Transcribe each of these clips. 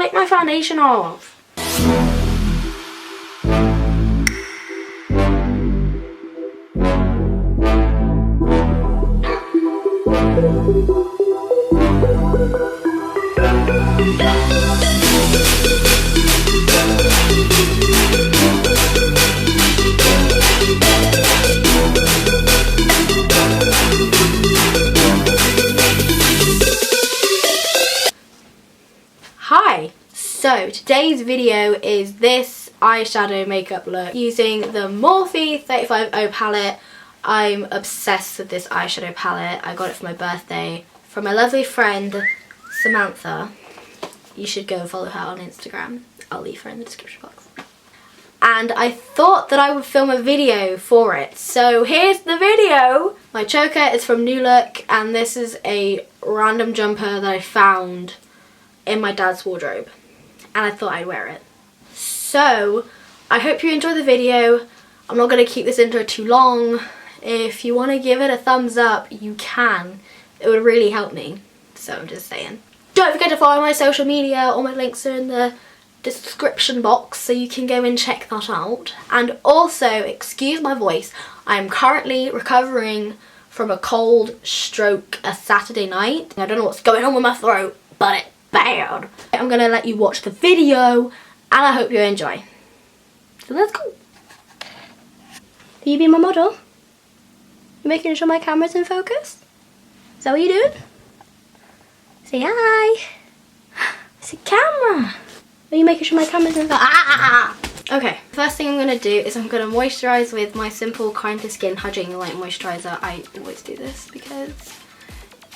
lick my foundation off. Hi! So today's video is this eyeshadow makeup look using the Morphe 350 palette. I'm obsessed with this eyeshadow palette. I got it for my birthday from my lovely friend Samantha. You should go follow her on Instagram. I'll leave her in the description box. And I thought that I would film a video for it. So here's the video. My choker is from New Look and this is a random jumper that I found in my dad's wardrobe and I thought I'd wear it. So I hope you enjoy the video. I'm not going to keep this intro too long. If you want to give it a thumbs up, you can. It would really help me. So I'm just saying. Don't forget to follow my social media. All my links are in the description box so you can go and check that out. And also, excuse my voice, I'm currently recovering from a cold stroke a Saturday night. I don't know what's going on with my throat, but it's bad. I'm gonna let you watch the video and I hope you enjoy. So let's go. Will you be my model? You making sure my camera's in focus? Is that what you're doing? Say hi. It's a camera. Are you making sure my camera's in focus? Ah! Okay, first thing I'm gonna do is I'm gonna moisturize with my Simple Kind to Skin Hydrating Light Moisturizer. I always do this because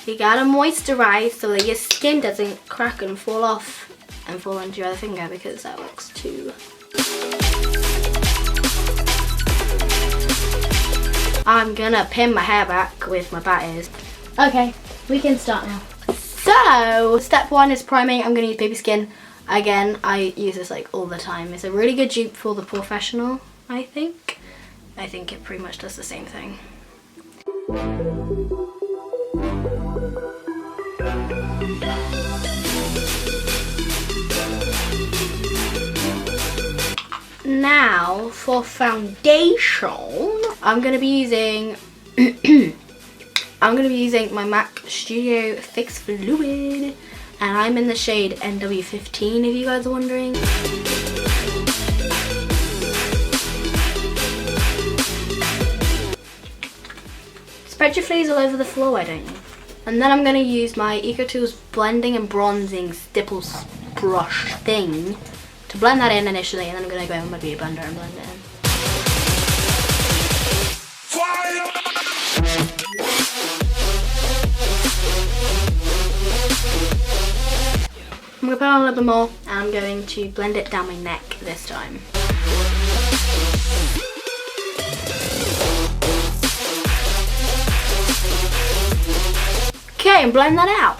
you gotta moisturize so that your skin doesn't crack and fall off and fall onto your other finger because that works too. I'm gonna pin my hair back with my bat ears. Okay, we can start now. So, step one is priming. I'm gonna use Baby Skin. Again, I use this like all the time. It's a really good dupe for the professional, I think. I think it pretty much does the same thing. Now for foundation, I'm gonna be using my MAC Studio Fix Fluid, and I'm in the shade NW15 if you guys are wondering. Spread your fleas all over the floor, why don't you? And then I'm going to use my EcoTools Blending and Bronzing Stipple Brush thing to blend that in initially, and then I'm going to go in with my beauty blender and blend it in. I'm going to put on a little bit more and I'm going to blend it down my neck this time. Okay, and blend that out.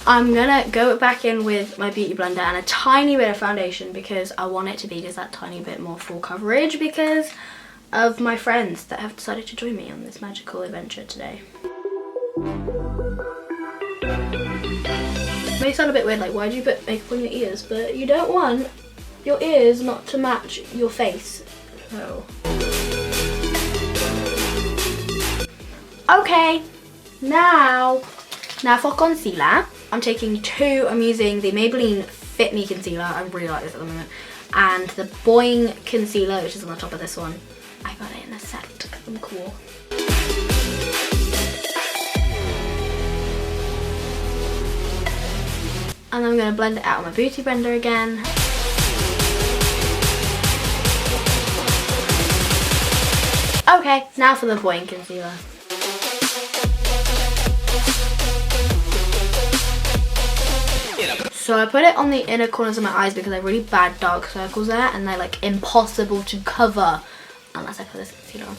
I'm gonna go back in with my beauty blender and a tiny bit of foundation because I want it to be just that tiny bit more full coverage because of my friends that have decided to join me on this magical adventure today. It may sound a bit weird, like why do you put makeup on your ears, but you don't want your ears not to match your face. So. Okay, now for concealer, I'm taking I'm using the Maybelline Fit Me Concealer, I really like this at the moment, and the Boing Concealer, which is on the top of this one. I got it in a set, I'm cool. And I'm going to blend it out with my beauty blender again. Okay, now for the Boing Concealer. So I put it on the inner corners of my eyes because I have really bad dark circles there and they're like impossible to cover unless I put this concealer on.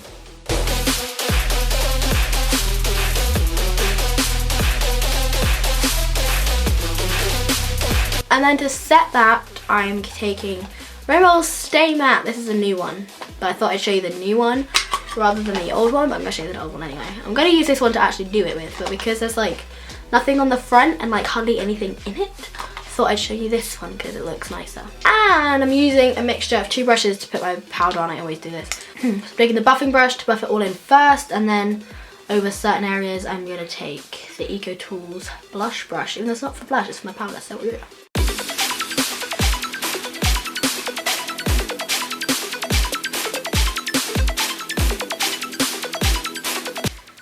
And then to set that, I'm taking Rimmel Stay Matte. This is a new one, but I thought I'd show you the new one. rather than the old one, but I'm going to show you the old one anyway. I'm going to use this one to actually do it with, but because there's like nothing on the front and like hardly anything in it, I thought I'd show you this one because it looks nicer. And I'm using a mixture of 2 brushes to put my powder on. I always do this. So taking the buffing brush to buff it all in first, and then over certain areas I'm going to take the Eco Tools blush brush. Even though it's not for blush, it's for my powder, so yeah.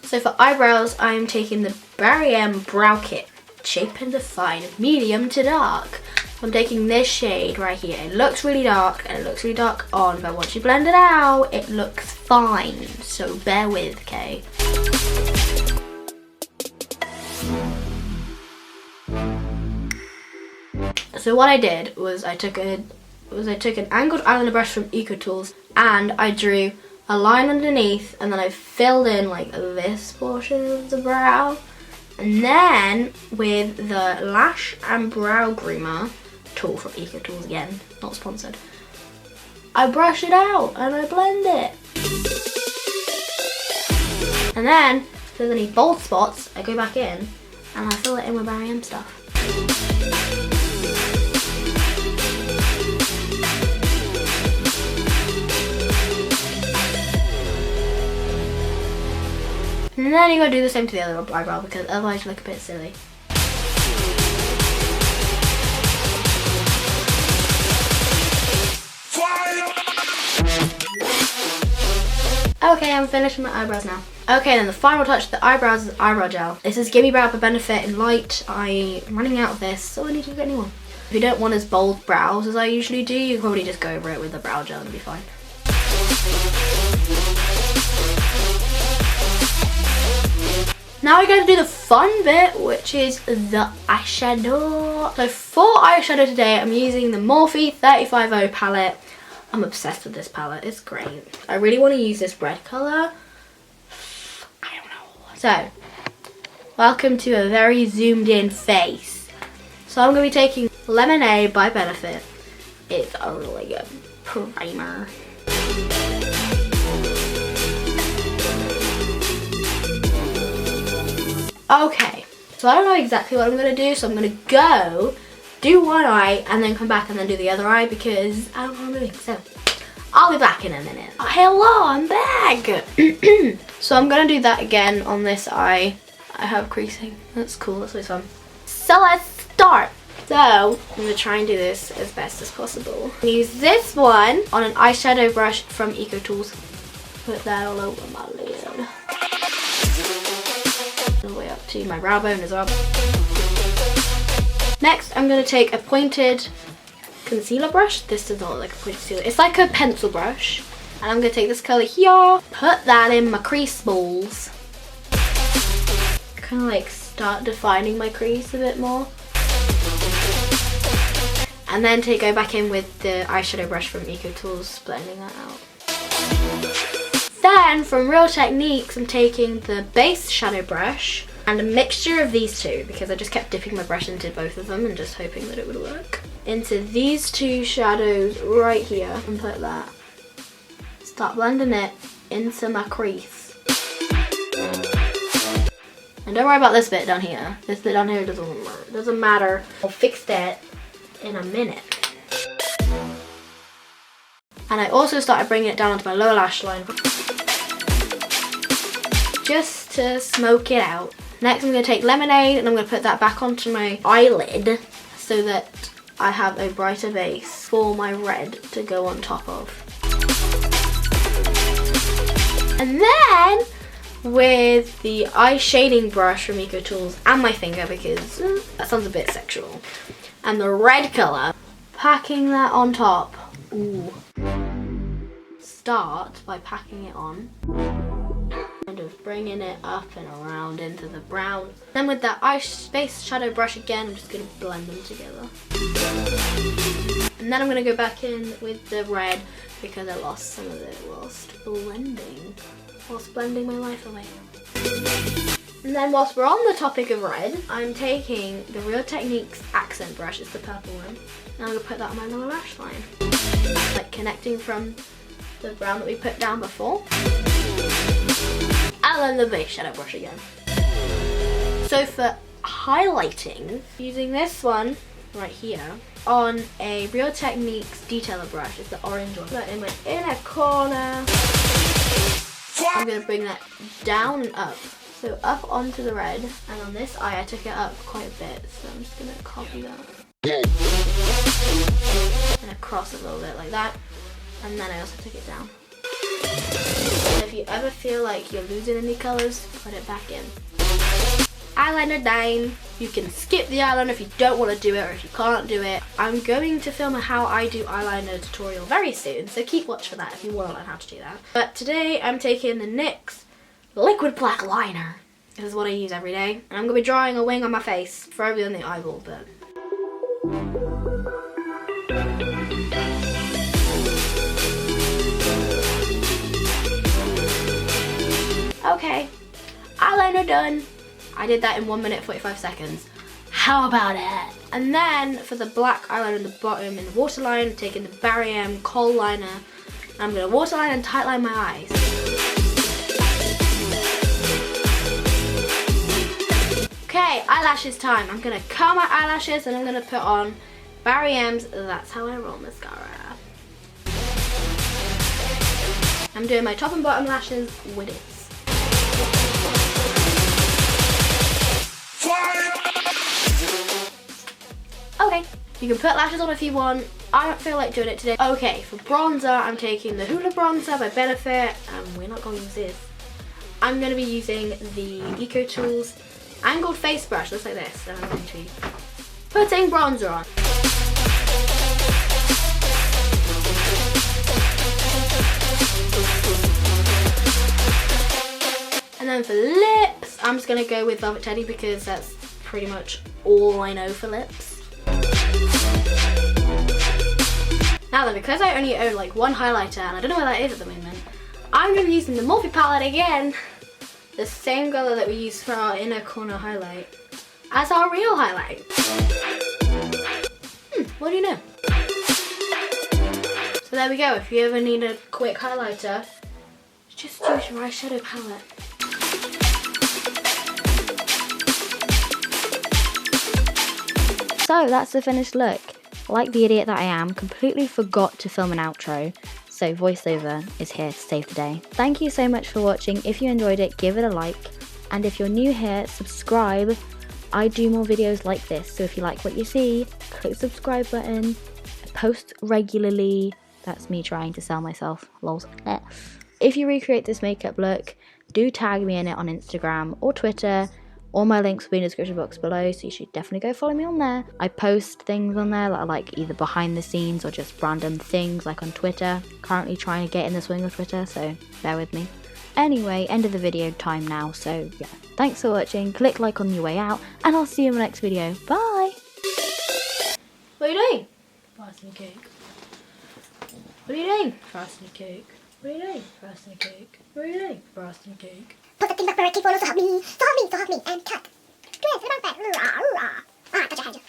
So for eyebrows, I'm taking the Barry M Brow Kit, Shape and Define, medium to dark. I'm taking this shade right here. It looks really dark, and it looks really dark on, but once you blend it out, it looks fine. So bear with, okay? So what I did was I took an angled eyeliner brush from Eco Tools, and I drew a line underneath, and then I filled in like this portion of the brow, and then with the lash and brow groomer tool from Eco Tools, again not sponsored, I brush it out and I blend it. And then if there's any bold spots, I go back in and I fill it in with Barry M stuff. And then you gotta do the same to the other eyebrow because otherwise you look a bit silly. Okay, I'm finished with my eyebrows now. Okay, then the final touch to the eyebrows is eyebrow gel. This is Gimme Brow for Benefit in Light. I'm running out of this, so I need to get a new one. If you don't want as bold brows as I usually do, you can probably just go over it with the brow gel and it'll be fine. Now we're going to do the fun bit, which is the eyeshadow. So for eyeshadow today, I'm using the Morphe 350 palette. I'm obsessed with this palette, it's great. I really want to use this red colour. I don't know. So, welcome to a very zoomed in face. So I'm going to be taking Lemonade by Benefit. It's a really good primer. Okay, so I don't know exactly what I'm going to do, so I'm going to go do one eye and then come back and then do the other eye because I don't know what I'm doing. So I'll be back in a minute. Oh, hello, I'm back. So I'm going to do that again on this eye. I have creasing. That's cool, that's always fun. So let's start. So I'm going to try and do this as best as possible. Use this one on an eyeshadow brush from Eco Tools. Put that all over my lid. All the way up to my brow bone as well. Next, I'm going to take a pointed concealer brush. This does not look like a pointed concealer. It's like a pencil brush. And I'm going to take this colour here, put that in my crease balls. Kind of like start defining my crease a bit more. And then go back in with the eyeshadow brush from Eco Tools, blending that out. Then, from Real Techniques, I'm taking the base shadow brush and a mixture of these two, because I just kept dipping my brush into both of them and just hoping that it would work. Into these two shadows right here, and put that. Start blending it into my crease. And don't worry about this bit down here. This bit down here doesn't matter. I'll fix that in a minute. And I also started bringing it down onto my lower lash line, just to smoke it out. Next I'm going to take Lemonade and I'm going to put that back onto my eyelid so that I have a brighter base for my red to go on top of. And then with the eye shading brush from Eco Tools and my finger, because that sounds a bit sexual, and the red colour, packing that on top. Ooh. Start by packing it on. Kind of bringing it up and around into the brown. Then with that eye space shadow brush again, I'm just going to blend them together. And then I'm going to go back in with the red because I lost some of it whilst blending my life away. And then whilst we're on the topic of red, I'm taking the Real Techniques accent brush, it's the purple one, and I'm going to put that on my lower lash line. Like connecting from the brown that we put down before. And then the base shadow brush again. So for highlighting, using this one right here on a Real Techniques detailer brush. It's the orange one. Put that in my inner corner. I'm going to bring that down and up. So up onto the red, and on this eye I took it up quite a bit, so I'm just going to copy that. And across a little bit like that, and then I also took it down. And if you ever feel like you're losing any colours, put it back in. Eyeliner down. You can skip the eyeliner if you don't want to do it or if you can't do it. I'm going to film a how I do eyeliner tutorial very soon, so keep watch for that if you want to learn how to do that. But today I'm taking the NYX liquid black liner. This is what I use every day, and I'm going to be drawing a wing on my face, preferably on the eyeball, but... Okay, eyeliner done. I did that in 1 minute 45 seconds. How about it? And then for the black eyeliner in the bottom in the waterline, I'm taking the Barry M kohl liner. I'm going to waterline and tightline my eyes. Okay, eyelashes time. I'm going to curl my eyelashes and I'm going to put on Barry M's That's How I Roll mascara. I'm doing my top and bottom lashes with it. Okay, you can put lashes on if you want. I don't feel like doing it today. Okay, for bronzer, I'm taking the Hoola bronzer by Benefit, and we're not going to use this. I'm going to be using the Eco Tools angled face brush, looks like this, and I'm going to be putting bronzer on. And then for lips, I'm just going to go with Velvet Teddy because that's pretty much all I know for lips. Now then, because I only own like one highlighter and I don't know where that is at the moment, I'm going to be using the Morphe palette again, the same colour that we used for our inner corner highlight, as our real highlight. What do you know? So there we go, if you ever need a quick highlighter, just use your eyeshadow palette. So that's the finished look. Like the idiot that I am, completely forgot to film an outro, so voiceover is here to save the day. Thank you so much for watching. If you enjoyed it, give it a like, and if you're new here, subscribe. I do more videos like this, so if you like what you see, click the subscribe button. I post regularly. That's me trying to sell myself, lols. If you recreate this makeup look, do tag me in it on Instagram or Twitter. All my links will be in the description box below, so you should definitely go follow me on there. I post things on there that are like either behind the scenes or just random things like on Twitter. Currently trying to get in the swing of Twitter, so bear with me. Anyway, end of the video time now, so yeah. Thanks for watching, click like on your way out, and I'll see you in the next video. Bye! What are you doing? Frosting a cake. What are you doing? Frosting a cake. What are you doing? Frosting a cake. What are you doing? Frosting a cake. Put the thing back where it came from, so help me, and cut. Good, put it on back. Touch your hand.